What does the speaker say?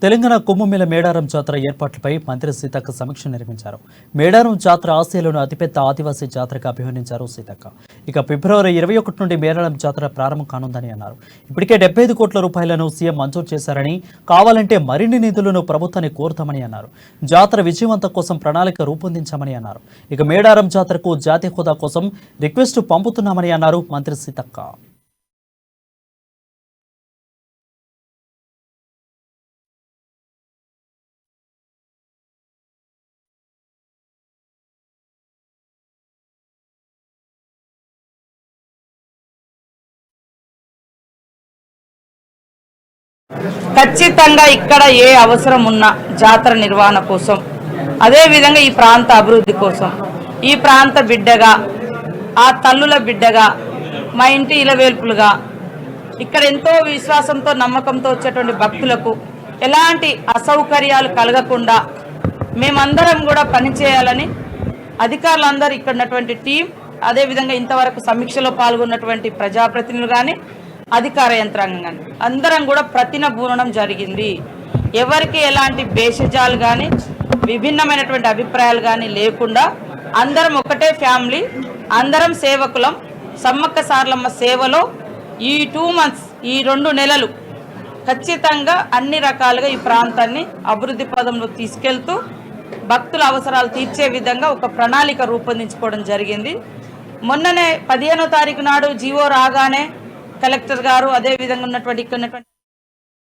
తెలంగాణ కుంభమేళ మేడారం జాతర ఏర్పాట్లపై మంత్రి సీతక్క సమీక్ష నిర్వహించారు. మేడారం జాతర ఆసియాలోని అతిపెద్ద ఆదివాసీ జాతరగా అభివర్ణించారు సీతక్క. ఇక ఫిబ్రవరి 21 నుండి మేడారం జాతర ప్రారంభం కానుందని అన్నారు. ఇప్పటికే 75 కోట్ల రూపాయలను సీఎం మంజూరు చేశారని, కావాలంటే మరిన్ని నిధులను ప్రభుత్వాన్ని కోరుతామని అన్నారు. జాతర విజయవంతం కోసం ప్రణాళిక రూపొందించామని అన్నారు. ఇక మేడారం జాతరకు జాతీయ హోదా కోసం రిక్వెస్ట్ పంపుతున్నామని అన్నారు మంత్రి సీతక్క. ఖచ్చితంగా ఇక్కడ ఏ అవసరం ఉన్నా జాతర నిర్వహణ కోసం, అదేవిధంగా ఈ ప్రాంత అభివృద్ధి కోసం, ఈ ప్రాంత బిడ్డగా, ఆ తల్లుల బిడ్డగా, మా ఇంటి ఇలవేల్పులుగా, ఇక్కడ ఎంతో విశ్వాసంతో నమ్మకంతో వచ్చేటువంటి భక్తులకు ఎలాంటి అసౌకర్యాలు కలగకుండా మేమందరం కూడా పనిచేయాలని అధికారులందరూ ఇక్కడ ఉన్నటువంటి టీం, అదేవిధంగా ఇంతవరకు సమీక్షలో పాల్గొన్నటువంటి ప్రజాప్రతినిధులు కానీ, అధికార యంత్రాంగం కానీ అందరం కూడా ప్రతినబూనడం జరిగింది. ఎవరికి ఎలాంటి భేషజాలు కానీ, విభిన్నమైనటువంటి అభిప్రాయాలు కానీ లేకుండా అందరం ఒకటే ఫ్యామిలీ, అందరం సేవకులం. సమ్మక్క సారలమ్మ సేవలో ఈ 2 months, ఈ 2 నెలలు ఖచ్చితంగా అన్ని రకాలుగా ఈ ప్రాంతాన్ని అభివృద్ధి పదంలో తీసుకెళ్తూ భక్తుల అవసరాలు తీర్చే విధంగా ఒక ప్రణాళిక రూపొందించుకోవడం జరిగింది. మొన్ననే 15వ తారీఖు నాడు జీవో రాగానే కలెక్టర్ గారు, అదేవిధంగా ఉన్నటువంటి